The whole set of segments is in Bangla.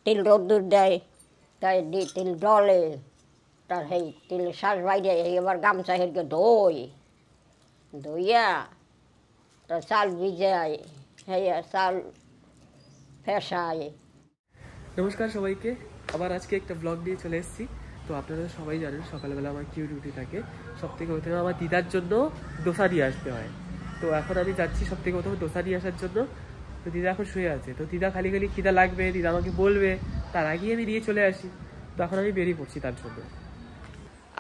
তিল রোদ্দুর দেয়, তাই তিল ডলে, তার সেই তিল শ্বাস বাইরে এবার গামছা হেরকে ধুইয়া তার চাল ভিজায়, হ্যাঁ চাল ফেসায়। নমস্কার সবাইকে, আবার আজকে একটা ব্লগ নিয়ে চলে এসেছি। তো আপনারা সবাই জানেন সকালবেলা আমার কিউ ডিউটি থাকে। সবথেকে প্রথমে আমার দিদার জন্য ডোসা নিয়ে আসতে হয়। তো এখন আমি যাচ্ছি সবথেকে প্রথমে ডোসা নিয়ে আসার জন্য। তো দিদা এখন শুয়ে আছে, তো দিদা খালি খিদা লাগবে, দিদা আমাকে বলবে, তার আগেই আমি নিয়ে চলে আসি। তো এখন আমি বেরিয়ে পড়ছি তার জন্য।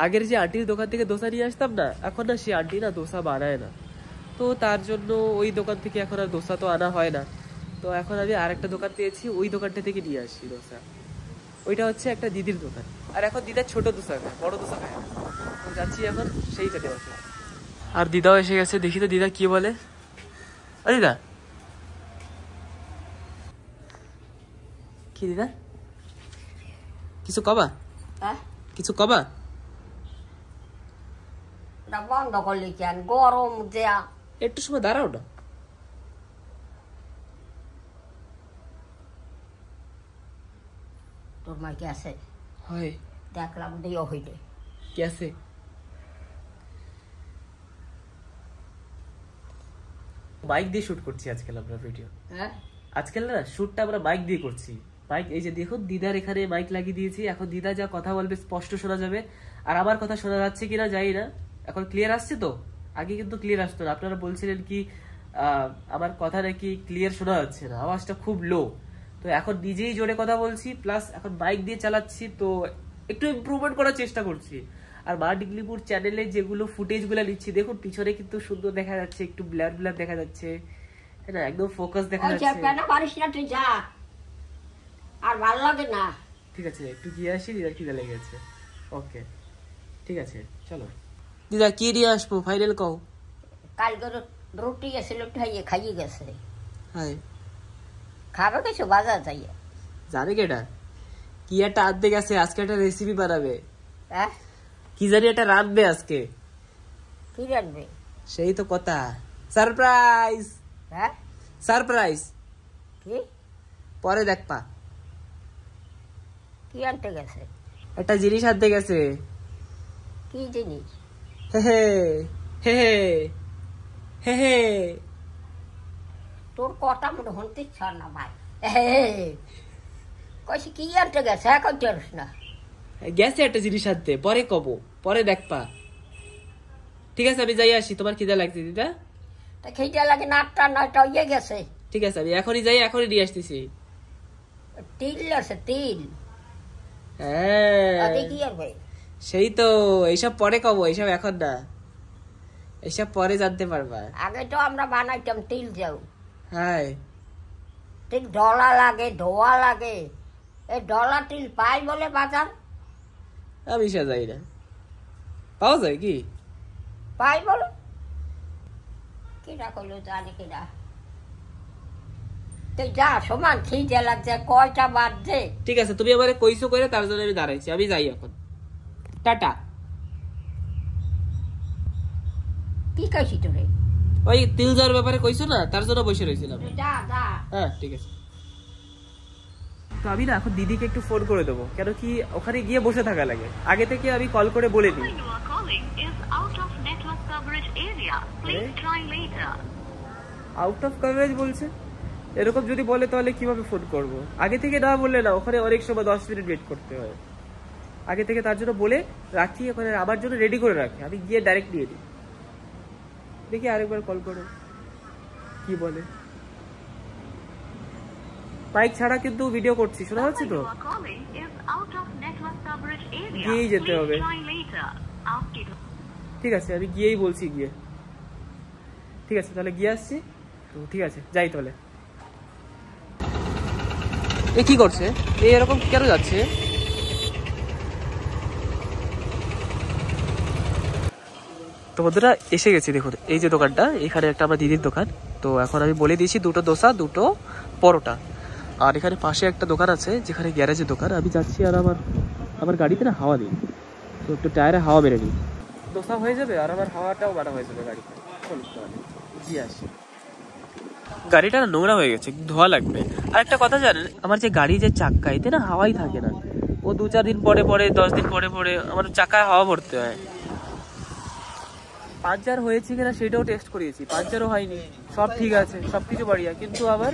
আগের যে আন্টির দোকান থেকে ডোসা নিয়ে আসতাম না, এখন না সেই আন্টি না ডোসা বানায় না। তো তার জন্য ওই দোকান থেকে এখন আর ডোসা তো আনা হয় না। তো এখন আমি আরেকটা দোকান পেয়েছি, ওই দোকানটা থেকে নিয়ে আসি ডোসা। ওইটা হচ্ছে একটা দিদির দোকান, আর এখন দিদার ছোট ডোসা খায়, বড় ডোসা খায় না। তো যাচ্ছি এখন সেইটা দেওয়া। আর দিদাও এসে গেছে, দেখি তো দিদা কি বলে। দিদা কি, দিদা কিছু কবা? কিছু কবা? বন্ধ করলি কেন? গরম দেয়া, একটু সময় দাঁড়াও না। তোর মা কে আছে? হয় দেখলাম দিও হইলে কি আছে। বাইক দিয়ে শুট করছি আজকাল আমরা ভিডিও। আজকাল না শুটটা আমরা বাইক দিয়ে করছি। বাইক, এই যে দেখুন দিদার এখানে মাইক লাগিয়ে দিয়েছি। এখন দিদা যা কথা বলবে স্পষ্ট শোনা যাবে। আর আমার কথা শোনা যাচ্ছে কিনা জানি না, এখন ক্লিয়ার আসছে তো। আগে কিন্তু ক্লিয়ার আসতো না, আপনারা বলছিলেন কি আমার কথা নাকি ক্লিয়ার শোনা যাচ্ছে না, আওয়াজটা খুব লো। তো এখন নিজেই জোরে কথা বলছি, প্লাস এখন বাইক দিয়ে চালাচ্ছি, তো একটু ইমপ্রুভমেন্ট করার চেষ্টা করছি। আর মা ডিগলিপুর চ্যানেলে যেগুলো ফুটেজগুলো নিচ্ছি, দেখুন পিছনে কিন্তু সুন্দর দেখা যাচ্ছে, একটু ব্লার ব্লার দেখা যাচ্ছে, হ্যাঁ না, একদম ফোকাস দেখা যাচ্ছে। আর ভালো লাগে না। ঠিক আছে, একটু গিয়ে আসি, দিদার খিদে লেগে গেছে। ওকে ঠিক আছে, চলো। দিদা কি নিয়ে আসবো ফাইনাল কও? কালকে রুটি গেছিল, খাইয়ে গেছে। হ্যাঁ খাবে কিছু বাজার যাইয়া, জানে কেটা কি একটা আনতে গেছে, আজকে একটা রেসিপি বানাবে। হ্যাঁ কি জানি একটা রাঁধবে আজকে। কি রাঁধবে? সেই তো কথা, সারপ্রাইজ। হ্যাঁ সারপ্রাইজ কি? পরে দেখবা। কি আনতে গেছে? একটা জিনিস আনতে গেছে। কি জিনিস? হে হে হে হে হে। তোর কথা মনে হতে ইচ্ছা না ভাই। কইছি কি আনতে গেছে, এখন জানিস না? গেছে একটা জিনিস আনতে, পরে কব, পরে দেখবা। ঠিক আছে আমি যাই আসি, তোমার খিদা লাগছে দিদা? তা খিদে লাগে না, 8টা 9টা হয়ে গেছে। ঠিক আছে আমি এখনই যাই, এখনই নিয়ে আসতেছি। তিল আছে তিল। হ্যাঁ কি আর ভাই, সেই তো, এইসব পরে কব, এইসব এখন না, এইসব পরে জানতে পারবা। আগে তো আমরা বানাইতাম তিল যাও। হ্যাঁ তিল ডলা লাগে, ধোয়া লাগে। এই ডলা তিল পাই বলে বাজার? আমি সে যাই না, পাওয়া যায় কি? পাই বলে কিনা করলো জানি কিনা। তুই যা, সমান খিদে লাগছে, কয়টা বাজছে? ঠিক আছে তুমি আমারে কইছো করে, তার জন্য আমি দাঁড়াইছি, আমি যাই এখন, টাটা। কি কইছি তোরে? ওই তিল যাওয়ার ব্যাপারে কইছো না, তার জন্য বসে রয়েছিলাম। যা যা। হ্যাঁ ঠিক আছে। তো আমি না এখন দিদিকে একটু ফোন করে দেবো, কেন কি ওখানে গিয়ে বসে থাকা লাগে। আগে থেকে আমি কল করে বলে দিই। আউট অফ কভারেজ বলছে, এরকম যদি বলে তাহলে কিভাবে ফোন করব? আগে থেকে না বললে না, ওখানে অনেক সময় 10 মিনিট ওয়েট করতে হয়। আগে থেকে তার জন্য বলে রাখি, ওখানে আমার জন্য রেডি করে রাখি, আমি গিয়ে ডাইরেক্ট নিয়ে নিই। দেখি আরেকবার কল করো কি বলে। বাইক ছাড়া কিন্তু ভিডিও করছি, শোনা যাচ্ছে তো? গিয়েই যেতে হবে। ঠিক আছে আমি গিয়েই বলছি, গিয়ে। ঠিক আছে তাহলে গিয়ে আসছি। তো ঠিক আছে যাই তাহলে। এ কি করছে, এরকম কেন যাচ্ছে? তো বন্ধুরা এসে গেছি, দেখুন এই যে দোকানটা, এখানে একটা আমার দিদির দোকান। তো এখন আমি বলে দিয়েছি 2টো ডোসা 2টো পরোটা। আর এখানে পাশে একটা দোকান আছে যেখানে গ্যারেজের দোকান। আমি যাচ্ছি, আর আমার গাড়িতে না হাওয়া দিই, তো একটু টায়ারে হাওয়া মেরে নিই, ডোসা হয়ে যাবে আর আমার হাওয়াটাও বাড়া হয়ে যাবে গাড়িতে। গিয়ে আসি। গাড়িটা না নোংরা হয়ে গেছে, ধোয়া লাগবে। আর একটা কথা জানেন, আমার যে গাড়ি যে চাক্কা, এতে না হাওয়াই থাকে না। ও 2-4 দিন পরে পরে, 10 দিন পরে পরে আমার চাকায় হাওয়া ভরতে হয়। পাঞ্চার হয়েছে কিনা সেটাও টেস্ট করিয়েছি, পাঞ্চারও হয়নি, সব ঠিক আছে, সব কিছু বাড়িয়া, কিন্তু আবার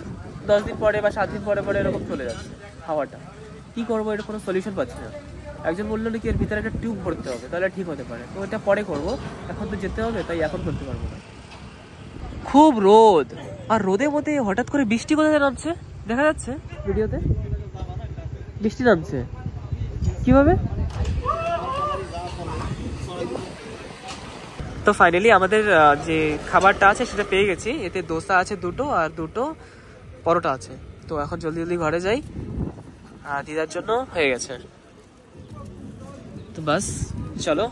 10 দিন পরে বা 7 দিন পরে পরে এরকম চলে যাচ্ছে হাওয়াটা। কি করবো, এটা কোনো সলিউশন পাচ্ছি না। একজন বললো নাকি এর ভিতরে একটা টিউব ভরতে হবে, তাহলে ঠিক হতে পারে। তো এটা পরে করবো, এখন তো যেতে হবে, তাই এখন করতে পারবো না। খুব রোদ, আর রোদের মধ্যে হঠাৎ করে বৃষ্টি কোথায় নামছে দেখা যাচ্ছে ভিডিওতে, বৃষ্টি নামছে কিভাবে। তো ফাইনালি আমাদের যে খাবারটা আছে সেটা পেয়ে গেছি। এতে দোসা আছে 2টো আর 2টো পরোটা আছে। তো এখন জলদি জলদি ঘরে যাই, আর দিদার জন্য হয়ে গেছে। তো বাস চলো।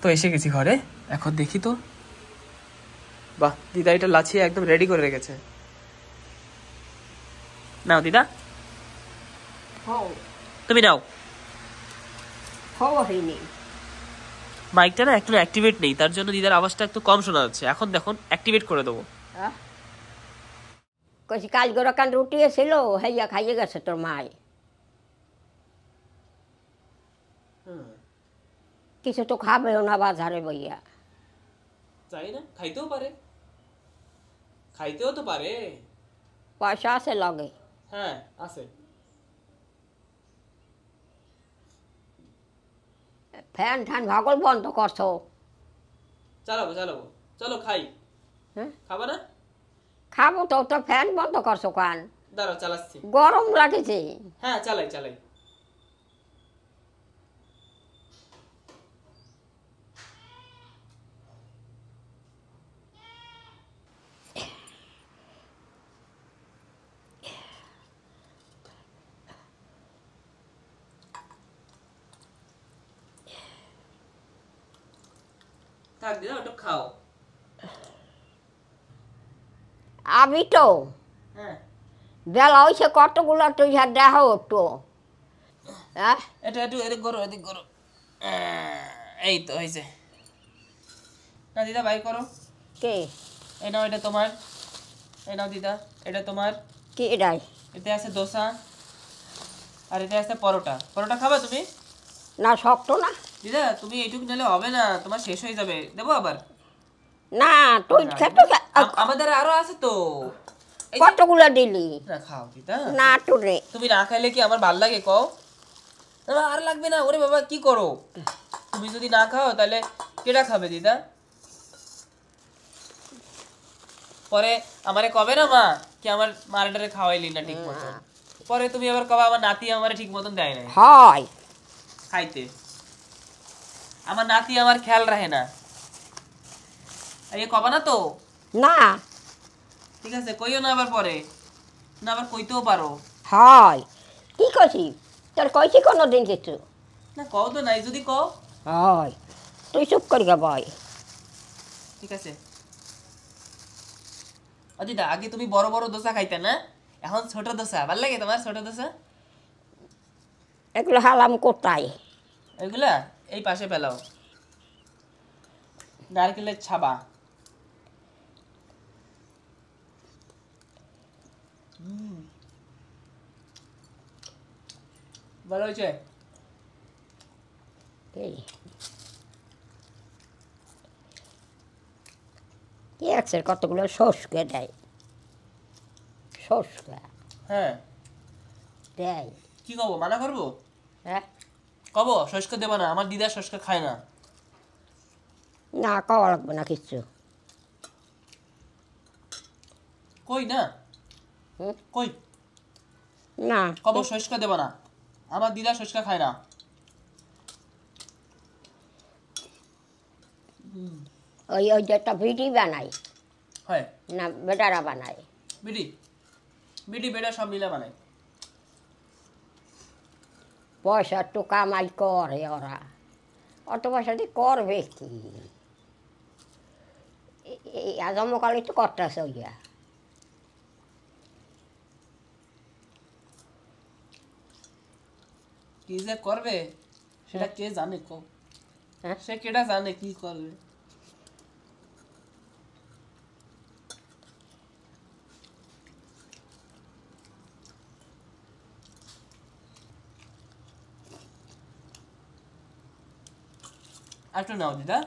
তো এসে গেছি ঘরে, এখন দেখি তো। বাহ, দিদা এটা লাছিয়ে একদম রেডি করে রেখেছে। নাও দিদা, তুমি নাও। হয়নি মাইকটা না একটু অ্যাক্টিভেট নেই, তার জন্য দিদার আওয়াজটা একটু কম শোনা যাচ্ছে। এখন দেখুন অ্যাক্টিভেট করে দেবো। কইছি কাল করে কান রুটি এসেছিল, হেয়া খাইয়ে গেছে তোর মায়। কিছু তো খাবেও না বাজারে বইয়া। চাই না, খাইতেও পারে, খাইতেও তো পারে। পয়সা আছে লগে? হ্যাঁ আছে। ফ্যান ঠ্যান ভাগল বন্ধ করছো? চালাবো চালাবো, চলো খাই। হ্যাঁ খাবা না? খাবো তো, তো ফ্যান বন্ধ করছো কান? দাঁড়াও চালাচ্ছি। গরম লাগেছে। হ্যাঁ চালাই চালাই। থাক দিদা, ওটা খাও। আমি তো হ্যাঁ বেলা হয়েছে কতগুলো, তুই দেখো একটু। হ্যাঁ এটা একটু এদিক করো, এদিক করো। এই তো হয়েছে। না দিদা বাই করো। কে? এই নাও, এটা তোমার। এই নাও দিদা, এটা তোমার। কি এটাই? এতে আছে দোসা, আর এতে আছে পরোটা। পরোটা খাবা তুমি? না শক্ত না। দিদা তুমি এইটুকু নিলে হবে না, তোমার শেষ হয়ে যাবে। দেবো আবার? না তুই খেতে আমাদের আরো আছে তো। কতগুলো দিলি? না খাও দিদা। না টুরে তুমি না খাইলে কি আমার ভাল লাগে কও? না আর লাগবে না। ওরে বাবা কি করো, তুমি যদি না খাও তাহলে কেটা খাবে দিদা? পরে আমারে কবে না মা কি আমার মারাটারে খাওয়াইলি না ঠিক মতন, পরে তুমি আবার কবে আমার নাতি আমারে ঠিক মতন দেয় না হয় খাইতে। আমার নাতি আমার খেয়াল রাখে না, এই কবা না তো? না ঠিক আছে, কইও না আবার পরে, না আবার কইতেও পারো। হয় কি কইছি তোর, কইছি কোনো দিন কিছু? না কও তো নাই, যদি কও। হয় তুই চুপ করি গে বয়। ঠিক আছে। ও দিদা আগে তুমি বড় বড় দোসা খাইতে না, এখন ছোট দোসা ভাল লাগে তোমার? ছোট দোসা এগুলো হালাম কোথায়? এগুলা এই পাশে ফেলাও, নারকেলের ছাবা। ভালো হয়েছে। এই একসের কতগুলো সসকে দেয়, সসকা হ্যাঁ দেয়। কি কব, মানা করবো? হ্যাঁ কব শস্কা দেবা না, আমার দিদা শস্কা খায় না। না খাওয়া লাগবে না কিচ্ছু। কই না, কই না কব শস্কা দেবা না, আমার দিদা শস্কা খায় না। ওই ওই যেটা ভিডি বানাই হয় না বেটারা বানায়, বিডি বিডি বেটা সব মিলে বানায়। পয়সা একটু কামাই করে ওরা, অত পয়সা দিয়ে করবে কি? এই আজমকালে তো করতেছে ওইয়া। কি যে করবে সেটা কে জানে, কো সে কেটা জানে কি করবে। একটু নাও দিদা,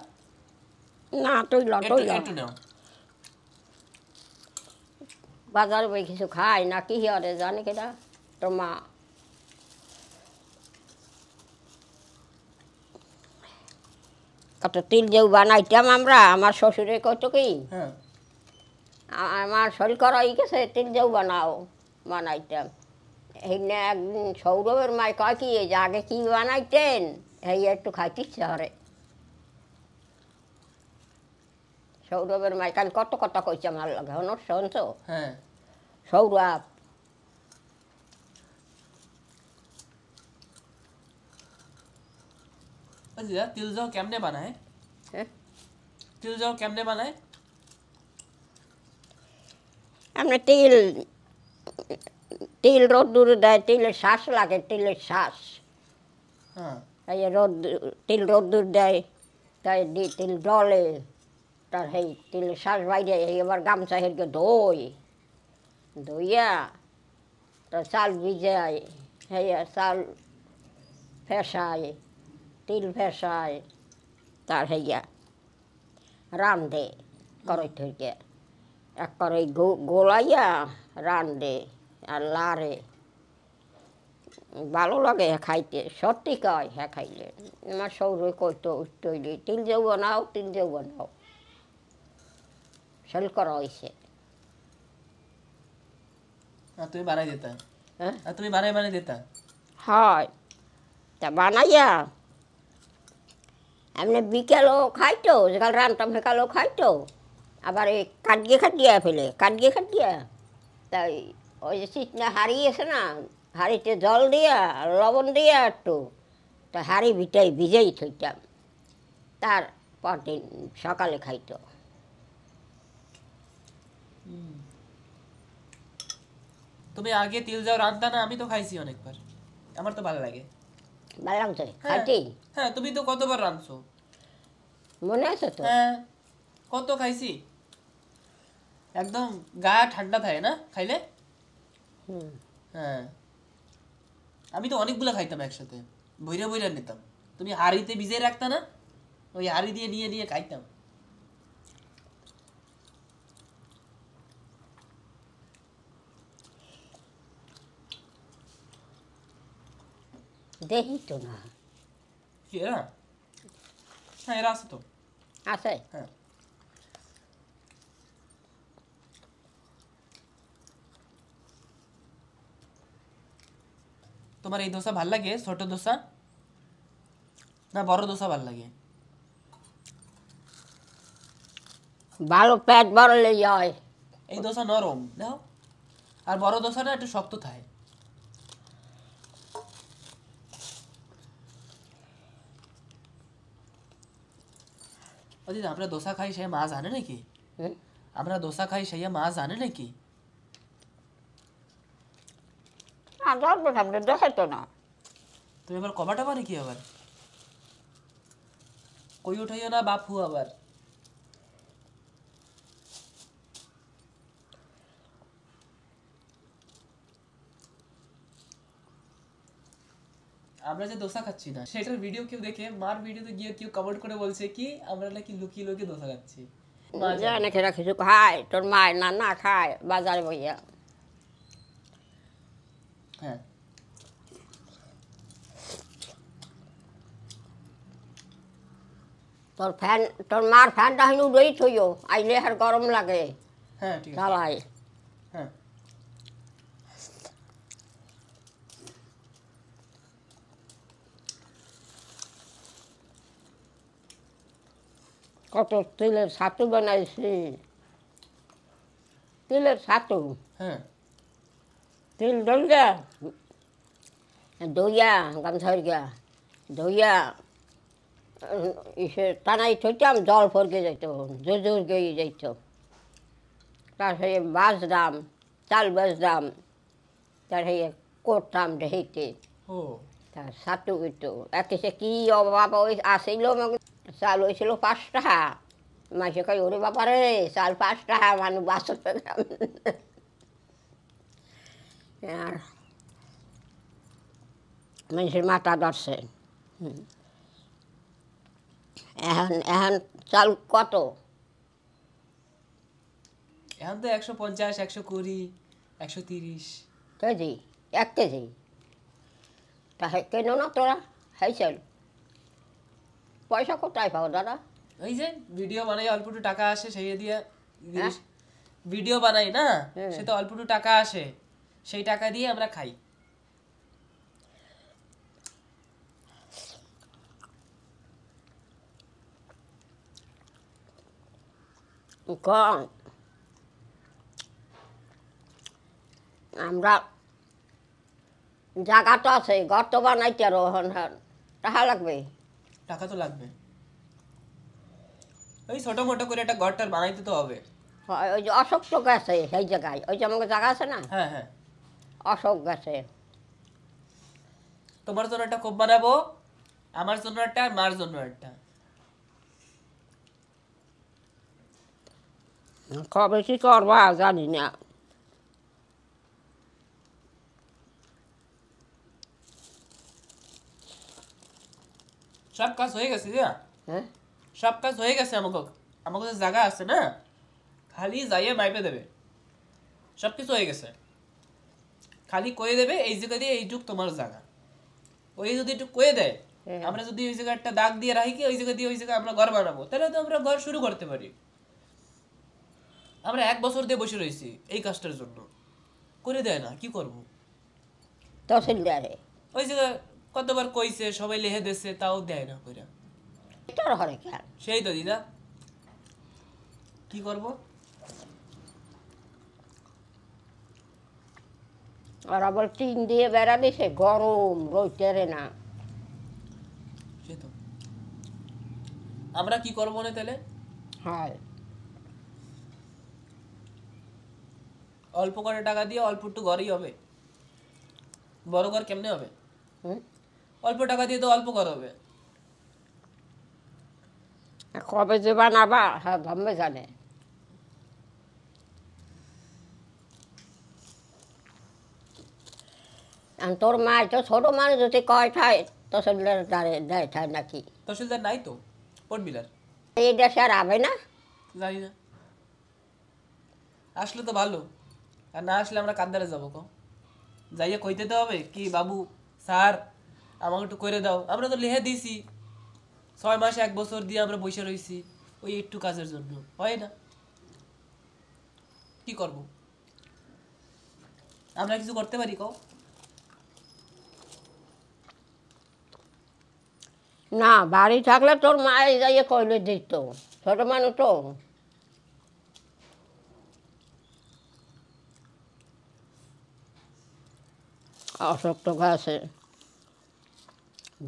না তৈল তৈল একটু নাও। বাজারে বই কিছু খাই না কি হরে জানি কেটা তোর মা কত তিল যেউ বানাইতাম আমরা আমার শ্বশুরে কত কি হ্যাঁ আমার শরীর করা হয়ে গেছে তিল যেউ বানাইতাম এই না একদিন সৌরভের মায় কয় কি এই যে আগে কি বানাইতেন এই একটু খাইতে ইচ্ছে হরে সৌরভের মায় কাল কত কথা কইছে আমার লাগে হনর শুনছো হ্যাঁ সৌরভ দিদা তিল যাও কেমনে বানায়? হ্যাঁ তিল যাও কেমনে বানায়? আমরা তিল তিল রোদ্দুর দেয় তিলের শ্বাস লাগে তিলের শ্বাস হ্যাঁ এই তিল রোদ্দুর দেয় তাই তিল ডলে তার সেই তিলের শ্বাস বাইরে এবার গামছা হেরকে ধইয়া তার চাল ভিজায় হেয়া চাল ফেসায় তিল ফেসায় তার হেয়া রান্ধে করই থেকে এক করে গোলাইয়া রান্ধে আর লারে ভালো লাগে খাইতে সত্যি কয় হ্যাঁ খাইলে আমার সৌরে কইতো তৈরি তিল যেও বানাও তিল যেও বানাও সেল করা হয়েছে তুমি বানাই দিতা? হ্যাঁ তুমি বানাই দিতা? হয় তা বানাইয়া এমনি বিকেলও খাইতো যেকাল রান্তাম সেকালও খাইতো আবার এই কাটিয়ে ফেলে কাটিয়ে তাই ওই যে চিটনা হাড়ি আছে না হাঁড়িতে জল দিয়া লবণ দিয়া একটু তা হাঁড়ি ভিজেই থইতাম তার পরদিন সকালে খাইতো তুমি আগে তিল যাও রান্তা না? আমি তো খাইছি অনেকবার, আমার তো ভালো লাগে। ভালো লাগছে খাইতেই? হ্যাঁ তুমি তো কতবার রাঁধছো মনে আছে তো? হ্যাঁ কত খাইছি, একদম গা ঠান্ডা থাকে না খাইলে। হ্যাঁ আমি তো অনেকগুলো খাইতাম একসাথে, বইরা নিতাম। তুমি হাঁড়িতে ভিজিয়ে রাখতা না, ওই হাঁড়ি দিয়ে নিয়ে খাইতাম। দেখি তো না। কি এরা? হ্যাঁ এরা আছে তো। আছে? হ্যাঁ তোমার এই দোসা ভাল লাগে, ছোট দোসা না বড় দোসা ভাল লাগে? ভালো পেট ভরলে হয়। এই দোসা নরম দেখো, আর বড় দোসাটা একটু শক্ত থাকে। আমরা দোসা খাই সে মাছ আনে নাকি? আমরা দোসা খাই সে মাছ আনে নাকি? দেখাইতো না। তুমি এবার কবাটা পারে কি আবার কই উঠাইও না বাপু আবার। আমরা যে দোসা খাচ্ছি না সেটার ভিডিও কেউ দেখে মার ভিডিওতে গিয়ে কেউ কমেন্ট করে বলছে কি আমরা নাকি লুকিয়ে লুকিয়ে দোসা খাচ্ছি। জানে খেরা কিছু খায় তোর মায়ের না খায় বাজারে বইয়া। হ্যাঁ তোর মার ফ্যানটা হিনু উড়েই থইও আইলে আর গরম লাগে। হ্যাঁ ঠিক আছে চালাই। হ্যাঁ কত তিলের ছাতু বানাইছি, তিলের ছাতু। হ্যাঁ তিল দইয়া দইয়া গামছা দইয়া ইসে টানাই থইতাম জল ফরকে যাইত জোর গিয়ে যাইত। তার সেই বাজদাম চাল বাজদাম তার সেই করতাম ঢেকে ও তার ছাতু হইতো একে কি অভাব ওই আসিল চাল হয়েছিল 5 টাকা মাসে কই ওরে বাবারে চাল 5 টাকা মানুষ 72 গ্রাম। আর মানুষের মাথা ধরছে এখন এখন চাল কত? এখন তো 150, 120, 130 কেজি, 1 কেজি। তা কেন না তোরা সেই চাল? পয়সা কোথায় পাও দাদা? ওই যে ভিডিও বানাই, অল্প একটু টাকা আসে, সেই দিয়ে হ্যাঁ? ভিডিও বানাই না, হুম। সে তো অল্প একটু টাকা আসে, সেই টাকা দিয়ে আমরা খাই। কম আমরা জায়গা তো আছে, ঘর তো বানাইতে আরো টাকা লাগবে। টাকা তো লাগবে, ওই ছোট মোটো করে একটা ঘরটার বানাইতে তো হবে। হয়, ওই যে অশোক তো গেছে সেই জায়গায়, ওই যে আমাকে জায়গা আছে না, হ্যাঁ হ্যাঁ, অশোক গেছে। তোমার জন্য একটা কোপ বানাবো, আমার জন্য একটা, আর মার জন্য একটা। কবে কি করবা জানি না। সব কাজ হয়ে গেছে যা, হ্যাঁ, সব কাজ হয়ে গেছে। আমাকে আমাকে যে জায়গা আছে না, খালি যাইয়ে মাইপে দেবে, সব কিছু হয়ে গেছে। খালি কয়ে দেবে এই জায়গা দিয়ে এইটুক তোমার জায়গা, ওই যদি একটু কয়ে দেয়, হ্যাঁ। আমরা যদি ওই জায়গায় একটা দাগ দিয়ে রাখি কি ওই জায়গা দিয়ে ওই জায়গায় আমরা ঘর বানাবো, তাহলে তো আমরা ঘর শুরু করতে পারি। আমরা 1 বছর দিয়ে বসে রয়েছি এই কাজটার জন্য, করে দেয় না, কি করব? তহসিলদারে ওই জায়গায় কতবার কইছে, সবাই লিখে দিচ্ছে, তাও দেয় না কইরা। তোর ঘরে খেয়াল। সেই তো দিদা, কি করব? আর আবার টিন দিয়ে বেড়া দিছে, গরম রইতেরে না। সে তো আমরা কি করবো না তাহলে? হয়, অল্প করে টাকা দিয়ে অল্প একটু ঘরই হবে, বড় ঘর কেমনে হবে? হুম। অল্প টাকা দিয়ে তো অল্প ঘর হবে। কবে যে বানাবা হ্যাঁ ধম্মে জানে। আর তোর মায়ের তো ছোট মানুষ যদি কয় ঠায় তহসিলদার দ্বারে দেয় ঠায় নাকি? তহসিলদার নাই তো, কোট বিলার। এই দেশে আর আবে না। জানি না, আসলে তো ভালো, আর না আসলে আমরা কান্দারে যাবো কো? যাইয়ে কইতে তো হবে কি, বাবু স্যার আমাকে একটু করে দাও। আমরা তো লিখে দিছি, 6 মাস 1 বছর দিয়ে আমরা বসে রয়েছি ওই একটু কাজের জন্য, হয় না? কি করব? আমরা কিছু করতে পারি কও? না, বাড়ি থাকলে তোর মায়ে যাইয়ে কইলে দিত, ছোট মানুষ তো। অশোক তো গাছে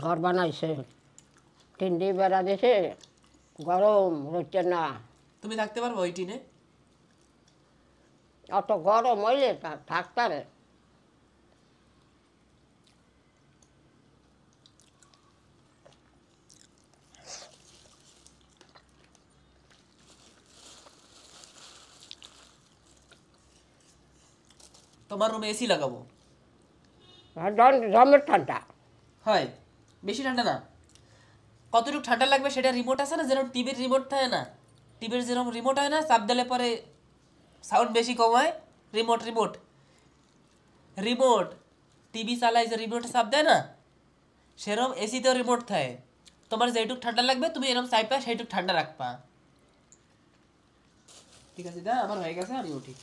ঘর বানাইছে, টিন দিয়ে বেড়া দিছে, গরম রইতে না। তুমি থাকতে পারবো ওই টিনে? অত গরম হইলে থাকতারে। তোমার রুমে এসি লাগাবো। জমের ঠান্ডা। হয়, বেশি ঠান্ডা না, কতটুকু ঠান্ডা লাগবে সেটা রিমোট আছে না, যেরকম টিভির রিমোট থাকে না, টিভির যেরকম রিমোট হয় না, চাপ দিলে পরে সাউন্ড বেশি কম হয়। রিমোট রিমোট রিমোট টিভি চালায় যে রিমোট চাপ দেয় না, সেরকম এসিতেও রিমোট থাকে। তোমার যেটুক ঠান্ডা লাগবে তুমি এরকম চাইপা সেইটুক ঠান্ডা রাখবা। ঠিক আছে দা, আমার হয়ে গেছে, আমি উঠি।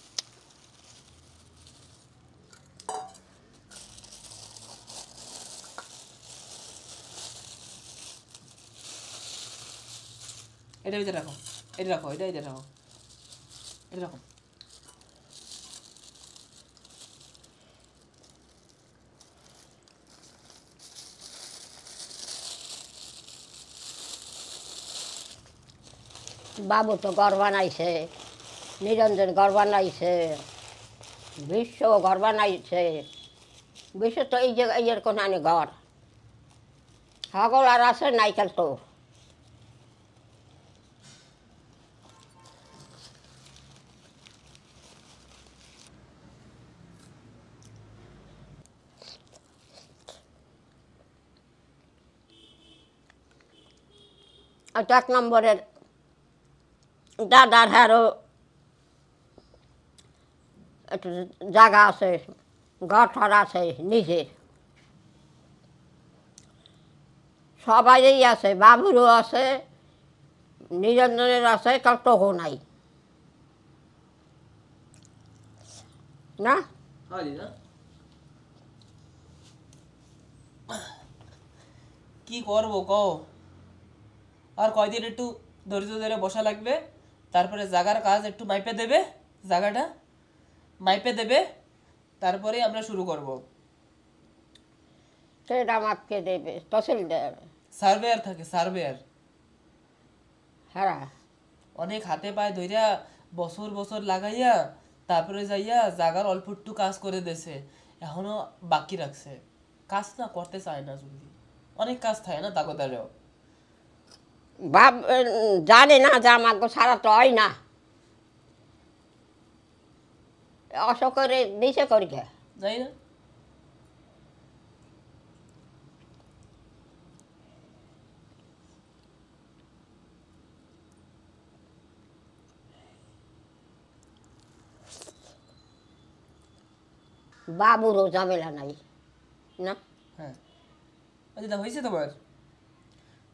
এটা ভিতরে রাখো, এটা রাখো, এটা এটা রাখো, এটা রাখো। বাবু তো ঘর বানাইছে, নিরঞ্জন ঘর বানাইছে, বিশ্ব ঘর বানাইছে। বিশ্ব তো এই জায়গায় এরকম আনে ঘর, সকল আর আছে নাইকেল তো। ওটা 1 নম্বরের দাদার হারও একটু জায়গা আছে, ঘর আছে নিজের, সবাইই আছে, বাবুরও আছে, নিরঞ্জনের আছে, কার তহু নাই না। হয় না, কি করবো কও? আর কয়দিন একটু ধৈর্য ধরে বসা লাগবে, তারপরে জায়গার কাজ একটু মাইপে দেবে, জায়গাটা মাইপে দেবে, তারপরে আমরা শুরু করব। সেটা মাপকে দেবে তহসিলদার। সার্ভেয়ার থাকে, সার্ভেয়ার হ্যাঁ, অনেক হাতে পায়ে ধইরা বছর বছর লাগাইয়া তারপরে যাইয়া জাগার অল্প একটু কাজ করে দেছে, এখনো বাকি রাখছে। কাজ না করতে চায় না, জলদি অনেক কাজ থাকে না তাগোদারেও। বাপ জানে না যে আমাকে সারা তো হয় না, অশোকের দিছে করি গে যাই না, বাবুরও ঝামেলা নাই না। হ্যাঁ। আচ্ছা হয়েছে তোমার,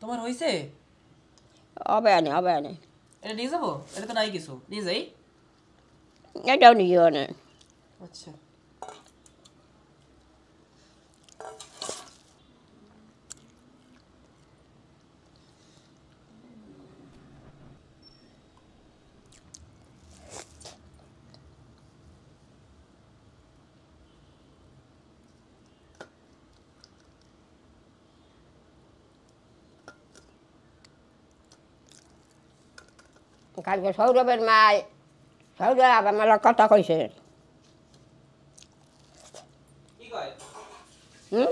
তোমার হয়েছে? হবে আনে, হবে আনে, এটা নিয়ে যাবো? এটা তো নাই কিছু, নিয়ে যাই। এটাও নিয়ে আনে। আচ্ছা, কালকে সৌরভের মায়, সৌরভ আবার মেলা কথা কইছে। কি কয়? হুম,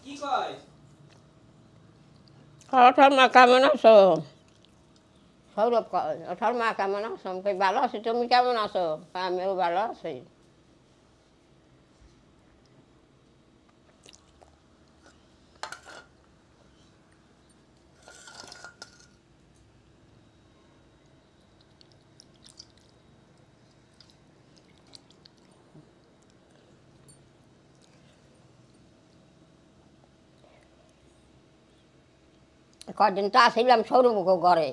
কি কয়? ওঠার মা কেমন আছো? সৌরভ কয় ওঠার মা কেমন আছো? আমি কই ভালো আছি, তুমি কেমন আছো? কয়, আমিও ভালো আছি। কদিন তো আসিলাম সৌরভকে ঘরে,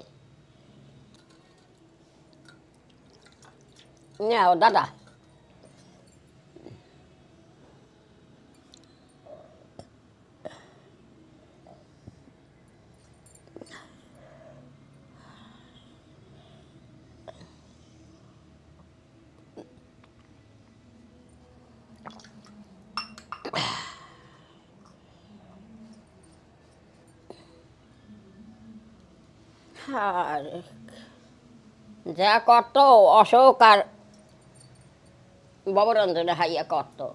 না ও দাদা আর যা করতো অশোক আর ববরঞ্জনে হাইয়া করতো,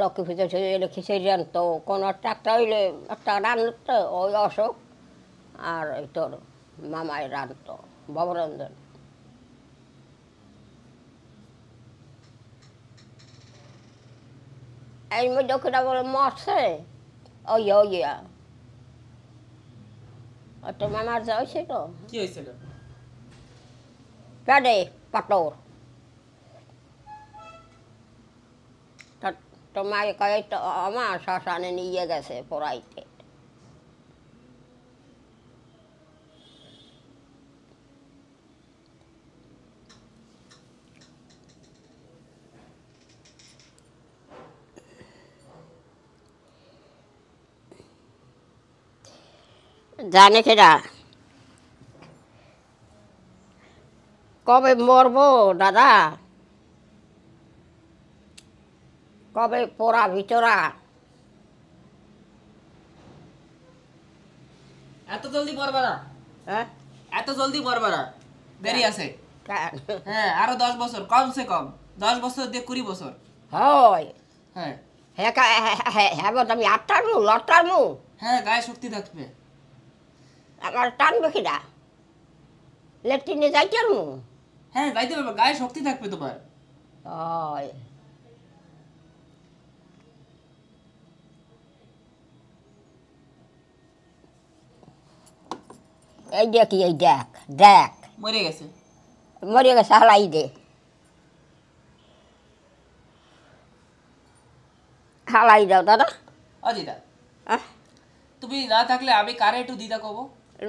লক্ষ্মী পুজো হইলে খিচুড়ি রানতো, কোনো একটা হইলে একটা রান্নতো ওই অশোক আর ওই তোর মামায় রানতো ববরঞ্জন। এই মধ্যে ওখানে বলে মরছে, ওই ইয়া ওই তো মামার যা হয়েছে তো কি হয়েছিল? পেটে পাটর, তো মায়ে কয়ে তো আমার শ্মশানে নিয়ে গেছে পড়াইতে। জানে কেডা কবে মরবো দাদা, কবে পোড়া ভিতরা? এত জলদি মরবা না, হ্যাঁ, এত জলদি মরবা না, দেরি আছে। কেন? হ্যাঁ, আরো 10 বছর, কমসে কম 10 বছর দিয়ে 20 বছর। হয় হ্যাঁ হ্যাঁ, হ্যাঁ আমি আটটার মু লটার মু, হ্যাঁ, গায়ে শক্তি থাকবে। আমার টানবে কিনা লেট্রিনে যাইতার মু। হ্যাঁ, যাইতে পারবে, গায়ে শক্তি থাকবে তোমার। হয় এই দেখি এই দেখ দেখ মরে গেছে। মরে গেছে হালাই দে হালাই দাও দাদা ও দিদা আহ, তুমি না থাকলে আমি কারে একটু দিদা কব?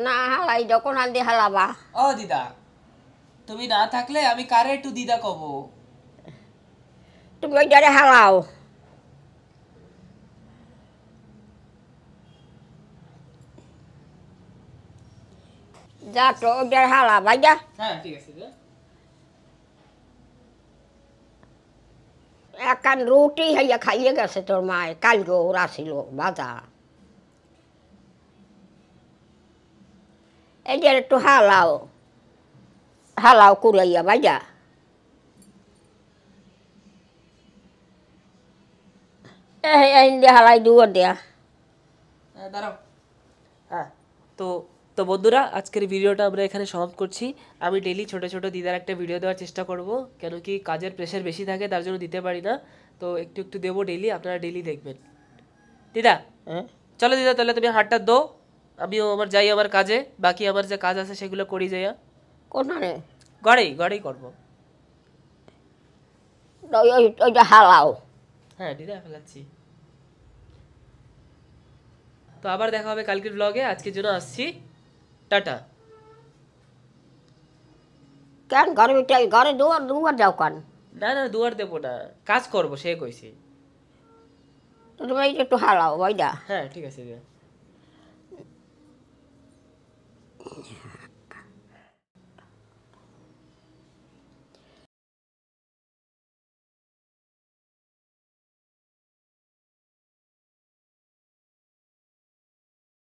না হালাই দাও কোন হাল দিয়ে হালাবা ও দিদা তুমি না থাকলে আমি কারে একটু দিদা কব? তুমি ওই ডারে হালাও যা তো ওই ডারে হালা ভাই যা হ্যাঁ ঠিক আছে দিদা। একখান রুটি হইয়া খাইয়ে গেছে তোর মায় কালকে ওরা ছিল বাজা এই যে একটু হালাও হালাও কুড়াইয়া ভাইয়া এই দিয়ে হালাই দুয়ার দেয়া দাঁড়াও। হ্যাঁ তো তো বন্ধুরা আজকের ভিডিওটা আমরা এখানে সমাপ্ত করছি। আমি ডেলি ছোট ছোট দিদার একটা ভিডিও দেওয়ার চেষ্টা করব, কেন কি কাজের প্রেশার বেশি থাকে তার জন্য দিতে পারি না। তো একটু একটু দেবো ডেলি, আপনারা ডেলি দেখবেন। দিদা হ্যাঁ চলো দিদা, তাহলে তুমি হাতটা দো, আমিও আমার যাই আমার কাজে, বাকি আমার যে কাজ আছে সেগুলো করি যাইয়া। কোনখানে ঘরেই করবো। ওইটা হালাও হ্যাঁ দিদা ফেলাচ্ছি। তো আবার দেখা হবে কালকের ব্লগে। আজকের জন্য আসছি, টাটা। কেন ঘরে ঘরে দুয়ার দুয়ার যাও কেন না না দুয়ার দেবো না, কাজ করবো সে কইছি। তুমি এইটা একটু হালাও ভাইয়া হ্যাঁ ঠিক আছে দিদা।